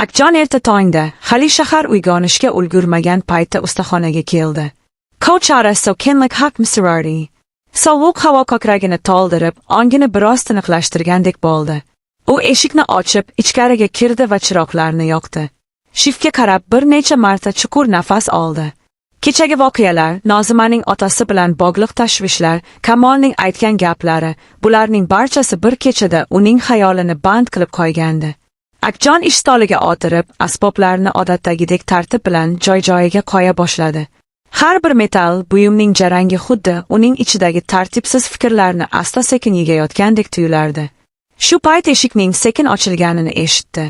Akjon erta tongda, hali shahar uyg'onishga ulgurmagan paytda ustaxonaga keldi. Ko'chara sokinlik hukmsirardi. Sovuq havo ko'kragini to'ldirib, ongini biroz tiniqlashtirgandek bo'ldi. U eshikni ochib, ichkariga kirdi va chiroqlarni yoqdi. Shiftga qarab bir necha marta chuqur nafas oldi. Kechagi voqealar, Nozimaning otasi bilan bog'liq tashvishlar, Kamolning aytgan gaplari, bularning barchasi bir kechada uning xayolini band qilib qo'ygandi. Akjon ish stoliga o'tirib, asboblarni odatdagidek tartib bilan joy-joyiga qo'ya boshladi. Har bir metall buyumning jarangi xuddi uning ichidagi tartibsiz fikrlarni asta-sekin yegayotgandek tuyulardi. Shu payt eshikning sekin ochilganini eshitdi.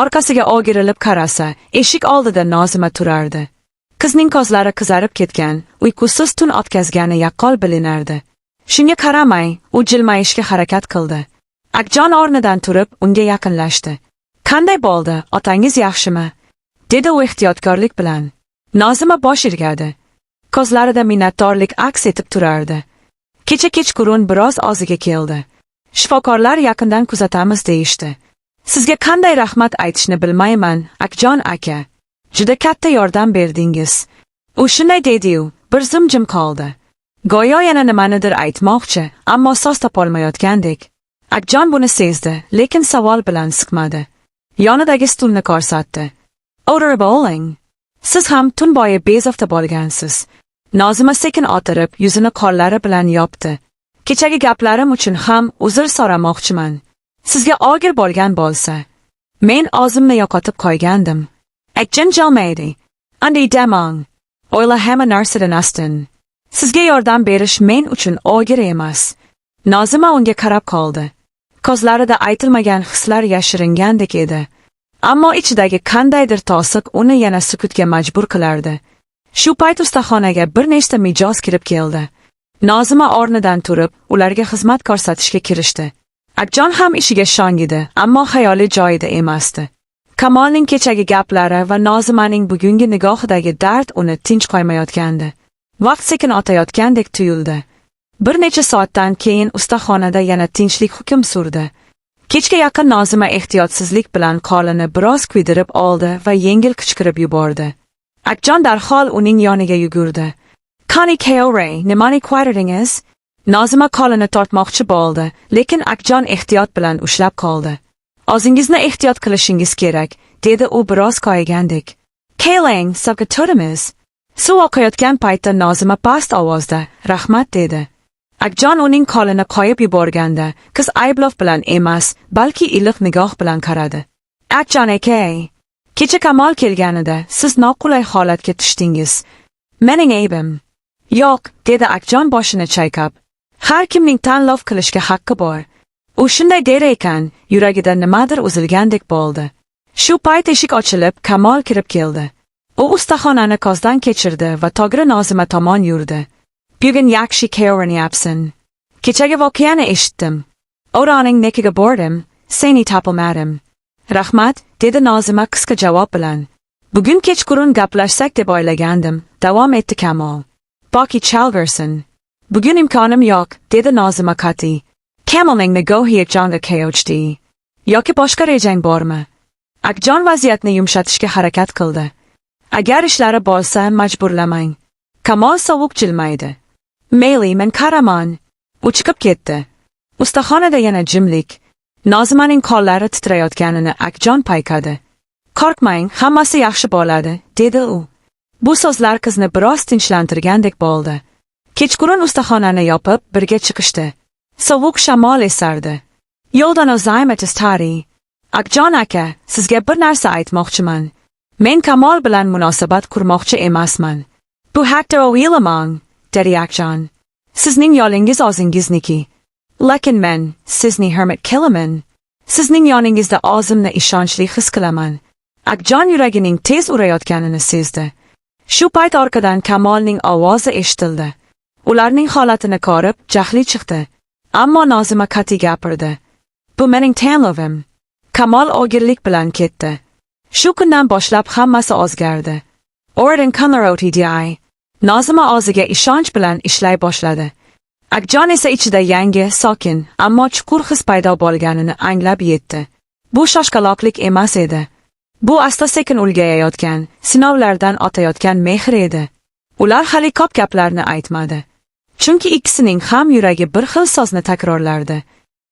Orqasiga o'girilib qarasa, eshik oldida Nozima turardi. Qizning ko'zlari qizarib ketgan, uyqusiz tun o'tkazgani yaqqol bilinardi. Shunga qaramay, u jilmayishga harakat qildi. Akjon o'rnidan turib, unga yaqinlashdi. "Qanday bo'ldi, otangiz yaxshimi?" dedi u ehtiyotkorlik bilan. Nozima bosh irgadi. Ko'zlarida minnatdorlik aks etib turardi. Kecha kechqurun biroz oziga keldi. Shifokorlar yaqindan kuzatamiz deyishdi. "Sizga qanday rahmat aytishni bilmayman, Akjon aka. Juda katta yordam berdingiz." U shunday dedi-yu, bir zum jim qoldi. Go'yo yana nimanidir aytmoqchi, ammo so'z topolmayotgandek. Akjon buni sezdi, lekin savol bilan siqmadi. Yonidagi stulni ko'rsatdi. "O'tirib oling. Siz ham tun bo'yi bezovta bo'lgansiz." Nozima sekin o'tirib, yuzini qo'llari bilan yopdi. "Kechagi gaplarim uchun ham uzr so'ramoqchiman. Sizga og'ir bo'lgan bo'lsa, men o'zimni yo'qotib qo'ygandim. Akjon jilmaydi. Anday demang. O'yla hamma narsadan ustun. Sizga yordam berish men uchun og'ir emas." Nozima unga qarab qoldi. Ko'zlarida aytilmagan hislar yashiringandek edi. Ammo ichidagi qandaydir to'siq uni yana sukutga majbur qilardi. Shu payt ustaxonaga bir nechta mijoz kirib keldi. Nozima o'rnidan turib, ularga xizmat ko'rsatishga kirishdi. Akjon ham ishiga shongidi, ammo xayoli joyida emasdi. Kamolning kechagi gaplari va Nozimaning bugungi nigohidagi dard uni tinch qo'ymayotgandi. Vaqt sekin o'tayotgandek tuyuldi. Bir necha soatdan keyin ustaxonada yana tinchlik hukm surdi. Kechga yaqin Nozima ehtiyotsizlik bilan qo'lini biroz kuydirib oldi va yengil qichqirib yubordi. Akjon darhol uning yoniga yugurdi. "Qani Kaore, nimani qilardingiz?" Nozima qo'lini tortmoqchi bo'ldi, lekin Akjon ehtiyot bilan ushlab qoldi. "O'zingizni ehtiyot qilishingiz kerak", dedi u biroz qo'ygandek. "Keling, sovga turamiz." Suv oqayotgan paytda Nozima past ovozda "Rahmat" dedi. Akjon uning qo'lini qo'yib yuborganda, qiz ayblov bilan emas, balki iliq nigoh bilan qaradi. "Akjon aka, kecha Kamol kelganida siz noqulay holatga tushdingiz. Mening aybim." "Yo'q", dedi Akjon boshini chayqab. "Har kimning tanlov qilishga haqqi bor." U shunday der ekan, yuragida nimadir uzilgandek bo'ldi. Shu payt eshik ochilib, Kamol kirib keldi. U ustaxonani ko'zdan kechirdi va to'g'ri Nozima tomon yurdi. "Bugun yaxshi ko'rinyapsan. Kechagi voqeani eshitdim. O'roning nekiga bordim, seni topolmadim." "Rahmat", dedi Nozima qisqa javob bilan. "Bugun kechqurun gaplashsak deb o'ylagandim", davom etdi Kamol. "Boki chalg'irsin." "Bugun imkonim yo'q", dedi Nozima qat'iy. Kamolning nigohi Akjonga ko'chdi. "Yoki boshqa rejang bormi?" Akjon vaziyatni yumshatishga harakat qildi. "Agar ishlari bo'lsa, majburlamang." Kamol sovuq jilmaydi. "Mayli, men qaraman." U chiqib ketdi. Ustaxonada yana jimlik. Nozimaning qo'llari titrayotganini Akjon payqadi. "Qo'rqmang, hammasi yaxshi bo'ladi", dedi u. Bu so'zlar qizni biroz tinchlantirgandek bo'ldi. Kechqurun ustaxonani yopib, birga chiqishdi. Sovuq shamol esardi. "Yo'ldan o'zaymiz tari. Akjon aka, sizga bir narsa aytmoqchiman. Men Kamol bilan munosabat qurmoqchi emasman. Bu haqda o'ylamang", dedi Akjon. "Sizning yo'lingiz o'zingizniki. Lekin men sizni hurmat qilaman. Sizning yoningizda o'zimni ishonchli his qilaman." Akjon yuragining tez urayotganini sezdi. Shu payt orqadan Kamolning ovozi eshitildi. Ularning holatini ko'rib, jahli chiqdi. Ammo Nozima qat'iy gapirdi. "Bu mening tanlovim." Kamol o'girlik bilan ketdi. Shu kundan boshlab hammasi o'zgardi. Oradan kunlar o'tdi. Nozima o'ziga ishonch bilan ishlay boshladi. Akjon esa ichida yangi, sokin, ammo chuqur his paydo bo'lganini anglab yetdi. Bu shoshqaloqlik emas edi. Bu asta-sekin ulgayayotgan, sinovlardan o'tayotgan mehr edi. Ular hali ko'p gaplarni aytmadi. Chunki ikkisining ham yuragi bir xil so'zni takrorlardi.